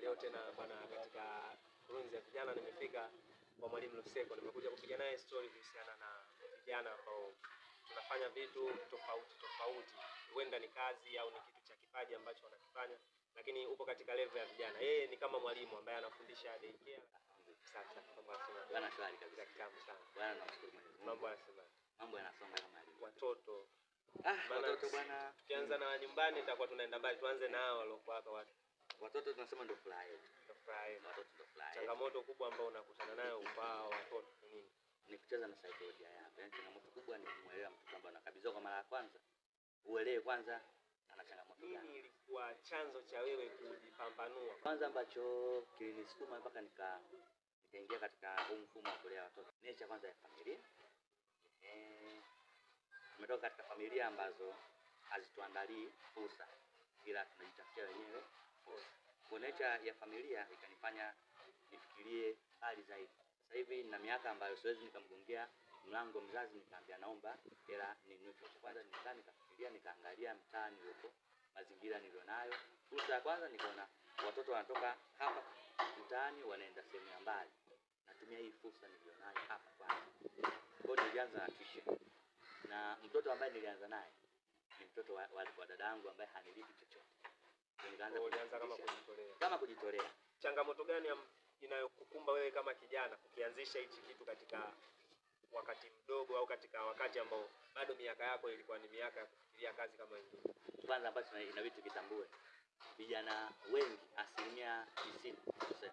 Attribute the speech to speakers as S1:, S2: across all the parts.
S1: Leo tena bwana, katika kurunzi ya vijana nimefika kwa Mwalimu Luseko. Nimekuja kupiga naye story kuhusiana na vijana ambao tunafanya vitu tofauti tofauti. Huenda ni kazi au ni kitu cha kipaji ambacho wanakifanya, lakini upo katika level ya vijana. Yeye ni kama mwalimu ambaye anafundisha daycare. Sasa
S2: bwana shwari kabisa,
S1: kitamu sana.
S2: Bwana namshukuru Mwenyezi Mungu.
S1: Mambo yanasema.
S2: Mambo yanasonga kama hivi.
S1: Watoto.
S2: Watoto bwana.
S1: Tukianza na nyumbani tutakuwa tunaenda mbali. Tuanze na hao waliokuwa hapa watu.
S2: Watoto tunasema ndio furaha yetu.
S1: Ndio furaha yetu.
S2: Watoto ndio furaha yetu.
S1: Changamoto kubwa ambayo unakutana nayo kwa watoto ni nini?
S2: Ni kucheza na saikolojia yao. Yaani changamoto kubwa ni kumwelewa mtoto ambaye anakabidhiwa kwa mara ya kwanza. Uelewe kwanza ana changamoto gani.
S1: Nini ilikuwa chanzo cha wewe kujipambanua?
S2: Kwanza ambacho kilinisukuma mpaka nikaingia katika huu mfumo wa kulea watoto. Ni cha kwanza ya familia. Tumetoka katika familia ambazo hazituandalii fursa, ila tunajitafutia wenyewe fursa. Kwa nature ya familia ikanifanya nifikirie hali zaidi. Sasa hivi nina miaka ambayo siwezi nikamgongea mlango mzazi nikaambia naomba hela ninunue kitu. Kwanza nilikaa nikafikiria, nikaangalia mtaani huko, mazingira nilionayo. Fursa ya kwanza nikaona watoto wanatoka hapa mtaani wanaenda sehemu ya mbali. Natumia hii fursa nilionayo hapa kwanza. Kwa hiyo nilianza na tuition. Na mtoto ambaye nilianza naye ni mtoto wa dada yangu ambaye hanilipi chochote.
S1: Nilianza kama kujitolea.
S2: Changamoto
S1: gani inayokukumba wewe kama kijana ukianzisha hichi kitu katika wakati mdogo au katika wakati ambao bado miaka yako ilikuwa ni miaka ya kufikiria kazi kama hiyo?
S2: Kwanza ambacho inabidi tukitambue, vijana wengi 90%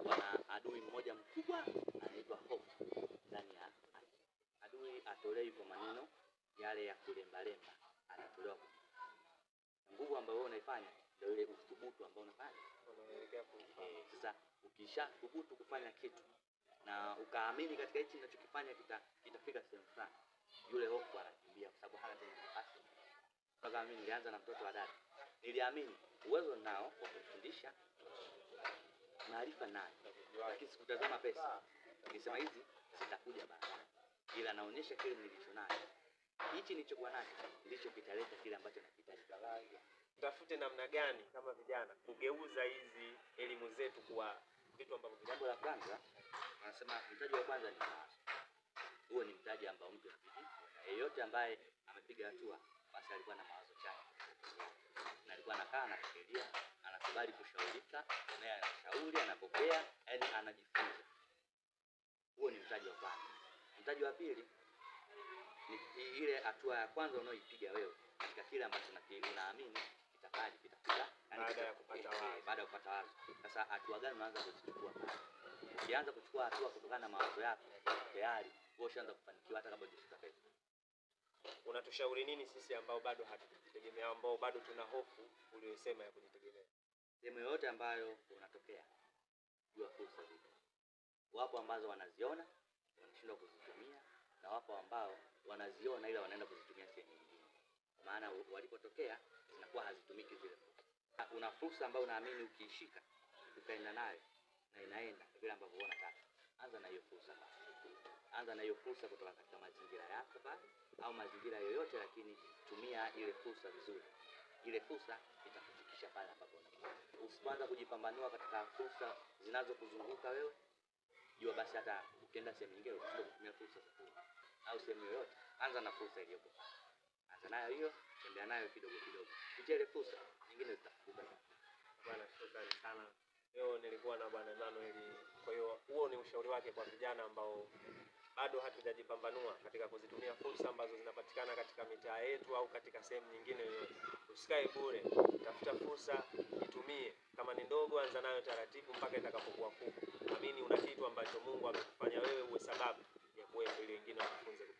S2: wana adui mmoja mkubwa anaitwa hofu ndani ya adui. Atolei kwa maneno yale ya kulembalemba, anatolewa nguvu ambayo wewe unaifanya ndio ile uthubutu ambao unafanya. Sasa ukishathubutu kufanya kitu na ukaamini katika hichi unachokifanya kitafika sehemu fulani, yule hofu anakimbia kwa sababu hana tena nafasi. Kama mimi nilianza na mtoto wa dada, niliamini uwezo nao wa kufundisha, maarifa nayo, lakini sikutazama pesa. Nilisema hizi zitakuja baadaye, ila naonyesha kile nilicho nacho. Hichi nilichokuwa nacho ndicho kitaleta kile ambacho nakihitaji.
S1: Tafute namna gani kama vijana kugeuza hizi elimu zetu kuwa vitu ambavyo
S2: jambo la kwanza wanasema mtaji wa kwanza ni mawazo. Huo ni mtaji ambao mtu anabidi, yeyote ambaye amepiga hatua basi alikuwa na mawazo chanya. Na alikuwa anakaa anafikiria, anakubali kushaurika, naye anashauri, anapokea, yaani anajifunza. Huo ni mtaji wa kwanza. Mtaji wa pili ni ile hatua ya kwanza unaoipiga wewe katika kile ambacho unaamini kitafika baada ya kupata wazo. Sasa hatua gani unaanza kuzichukua? Ukianza kuchukua hatua kutokana na mawazo yako, tayari wewe ushaanza kufanikiwa hata kabla hujafika pesa.
S1: Unatushauri nini sisi ambao bado hatujitegemea, ambao bado tuna hofu uliyosema ya kujitegemea?
S2: Sehemu yote ambayo unatokea, jua fursa zipo. Wapo ambazo wanaziona wanashindwa kuzitumia, na wapo ambao wanaziona ila wanaenda kuzitumia sehemu nyingine. Kwa maana walipotokea zinakuwa hazitumiki zile fursa. Una fursa ambayo unaamini ukiishika ukaenda nayo na inaenda vile ambavyo unataka. Anza na hiyo fursa. Anza na hiyo fursa kutoka katika mazingira yako pale au mazingira yoyote, lakini tumia ile fursa vizuri. Ile fursa itakufikisha pale ambapo unataka. Usianze kujipambanua katika fursa zinazokuzunguka wewe. Jua basi hata ukienda sehemu nyingine usije kutumia fursa au sehemu yoyote. Anza na fursa iliyopo. Anza nayo hiyo, tembea nayo kidogo kidogo. Kupitia ile fursa nyingine zitafunguka.
S1: Bwana, shukrani sana. Leo nilikuwa na Bwana Emmanuel. Kwa hiyo huo ni ushauri wake kwa vijana ambao bado hatujajipambanua katika kuzitumia fursa ambazo zinapatikana katika mitaa yetu au katika sehemu nyingine yoyote. Usikae bure. Tafuta fursa, itumie. Kama ni ndogo, anza nayo taratibu mpaka itakapokuwa kubwa. Amini una kitu ambacho Mungu amekufanya wewe uwe sababu ya kuwa ili wengine wajifunze.